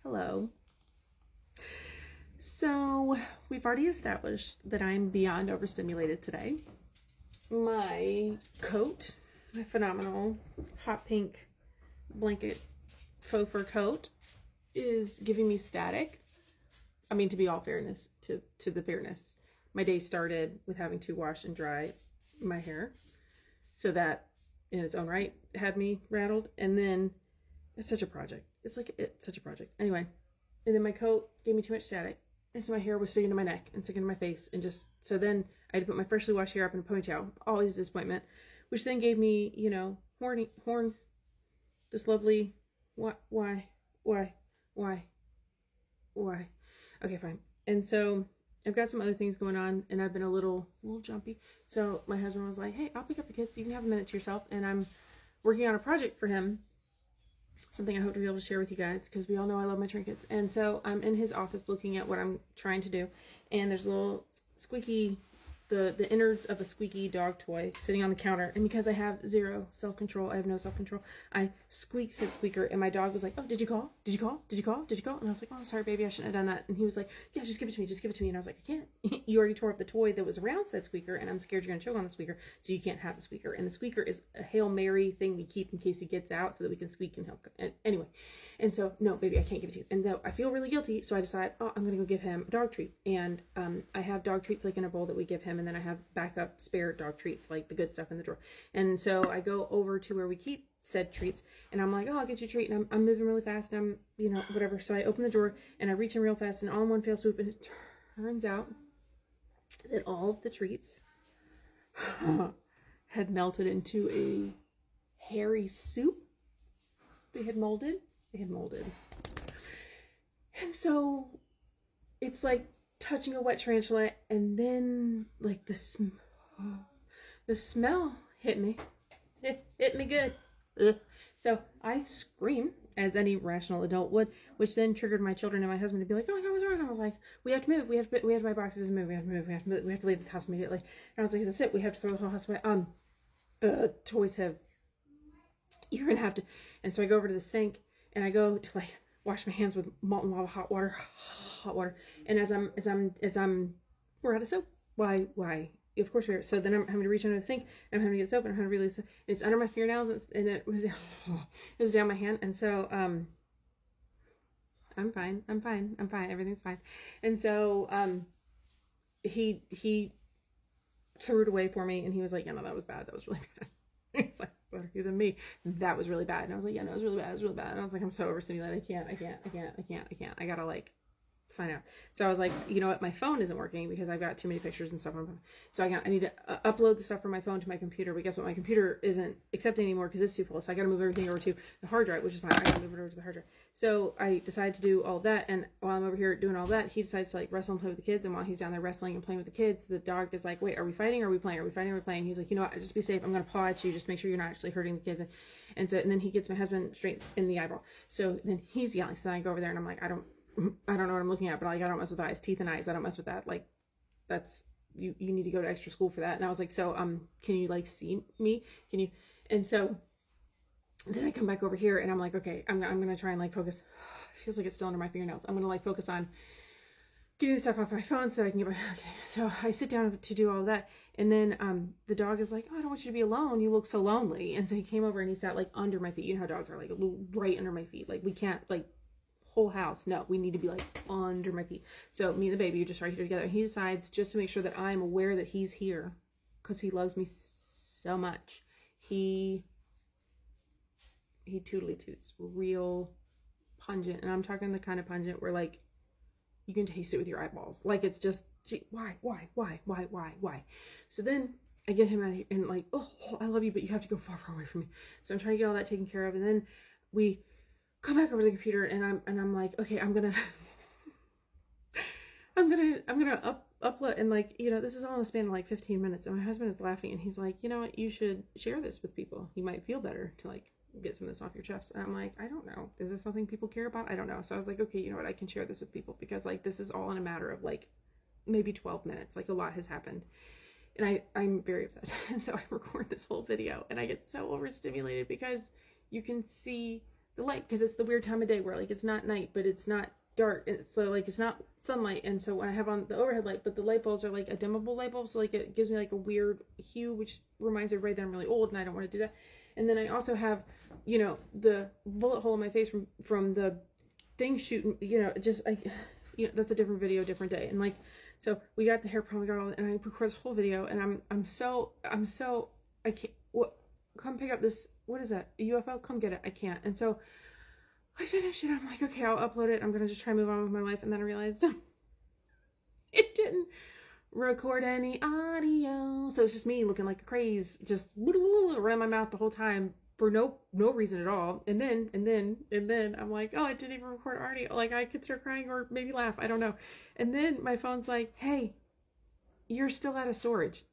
Hello. So we've already established that I'm beyond overstimulated today. My coat, my phenomenal hot pink blanket faux fur coat, is giving me static. I mean, to be all fairness, to the fairness, my day started with having to wash and dry my hair. So that in its own right had me rattled. And then it's such a project. It's such a project. Anyway, and then my coat gave me too much static. And so my hair was sticking to my neck and sticking to my face. And just, so then I had to put my freshly washed hair up in a ponytail. Always a disappointment. Which then gave me, this lovely, why? Okay, fine. And so I've got some other things going on and I've been a little jumpy. So my husband was like, hey, I'll pick up the kids. You can have a minute to yourself. And I'm working on a project for him. Something I hope to be able to share with you guys because we all know I love my trinkets. And so I'm in his office looking at what I'm trying to do. And there's a little squeaky, the innards of a squeaky dog toy sitting on the counter. And because I have zero self-control, I have no self-control, I said squeaker. And my dog was like, oh, did you call? Did you call? Did you call? Did you call? And I was like, oh, I'm sorry, baby. I shouldn't have done that. And he was like, yeah, just give it to me. Just give it to me. And I was like, I can't. You already tore up the toy that was around said squeaker. And I'm scared you're going to choke on the squeaker. So you can't have the squeaker. And the squeaker is a Hail Mary thing we keep in case he gets out so that we can squeak and help. Anyway. And so, no, baby, I can't give it to you. And though I feel really guilty, so I decide, oh, I'm going to go give him a dog treat. And I have dog treats like in a bowl that we give him. And then I have backup spare dog treats, like the good stuff in the drawer. And so I go over to where we keep said treats. And I'm like, oh, I'll get you a treat. And I'm moving really fast. And I'm, whatever. So I open the drawer and I reach in real fast and all in one fell swoop. And it turns out that all of the treats had melted into a hairy soup. They had molded. And so it's like touching a wet tarantula, and then like the smell hit me. It hit me good. Ugh. So I scream as any rational adult would, which then triggered my children and my husband to be like, "Oh my God, what's wrong?" And I was like, "We have to move. We have to buy boxes and move. We have to move. We have to leave this house immediately." And I was like, "That's it. We have to throw the whole house away." The toys have. You're gonna have to. And so I go over to the sink and I go to like wash my hands with molten lava hot water. And as I'm we're out of soap. Why? Of course we are. So then I'm having to reach under the sink and I'm having to get soap and I'm having to release it. It's under my fingernails and it was down my hand. And so I'm fine. Everything's fine. And so he threw it away for me and he was like, yeah, no, that was bad. That was really bad. He's like, better you than me. That was really bad. And I was like, yeah, no, it was really bad. And I was like, I'm so overstimulated. I can't. I gotta like sign out. So I was like, you know what? My phone isn't working because I've got too many pictures and stuff on my phone. So I need to upload the stuff from my phone to my computer. But guess what? My computer isn't accepting anymore because it's too full. So I got to move everything over to the hard drive, which is fine. I got to move it over to the hard drive. So I decided to do all that. And while I'm over here doing all that, he decides to like wrestle and play with the kids. And while he's down there wrestling and playing with the kids, the dog is like, wait, are we fighting? Or are we playing? Are we fighting? Or are we playing? He's like, you know what? Just be safe. I'm going to paw at you. Just make sure you're not actually hurting the kids. And then he gets my husband straight in the eyeball. So then he's yelling. So then I go over there and I'm like, I don't know what I'm looking at, but like, I don't mess with eyes, teeth and eyes. I don't mess with that. Like, that's, you need to go to extra school for that. And I was like, so, can you like see me? Can you? And so then I come back over here and I'm like, okay, I'm going to try and like focus. It feels like it's still under my fingernails. I'm going to like focus on getting the stuff off my phone so that I can get my, okay. So I sit down to do all that. And then, the dog is like, oh, I don't want you to be alone. You look so lonely. And so he came over and he sat like under my feet. You know how dogs are like right under my feet. Like we can't like, whole house. No, we need to be like under my feet. So me and the baby are just right here together. And he decides just to make sure that I'm aware that he's here because he loves me so much. He tootly toots real pungent. And I'm talking the kind of pungent where like you can taste it with your eyeballs. Like it's just, gee, why? So then I get him out of here and like, oh, I love you, but you have to go far away from me. So I'm trying to get all that taken care of. And then we come back over to the computer and I'm like, okay, I'm gonna upload and like, this is all in a span of like 15 minutes. And my husband is laughing and he's like, you know what, you should share this with people. You might feel better to like get some of this off your chest. And I'm like, I don't know. Is this something people care about? I don't know. So I was like, okay, you know what, I can share this with people because like, this is all in a matter of like maybe 12 minutes. Like a lot has happened. And I'm very upset. And so I record this whole video and I get so overstimulated because you can see the light, because it's the weird time of day where like it's not night, but it's not dark. So like it's not sunlight. And so when I have on the overhead light, but the light bulbs are like a dimmable light bulb, so like it gives me like a weird hue, which reminds everybody that I'm really old and I don't want to do that. And then I also have, you know, the bullet hole in my face from the thing shooting, you know, just that's a different video, different day. And like, so we got the hair prom, we got all that, and I record this whole video, and I'm so I can't. What? Come pick up this. What is that? A UFO? Come get it. I can't. And so I finished it. I'm like, okay, I'll upload it. I'm gonna just try and move on with my life. And then I realized it didn't record any audio, so it's just me looking like a craze, just around my mouth the whole time for no reason at all. And then I'm like, oh, it didn't even record audio. Like I could start crying or maybe laugh. I don't know. And then my phone's like, hey, you're still out of storage.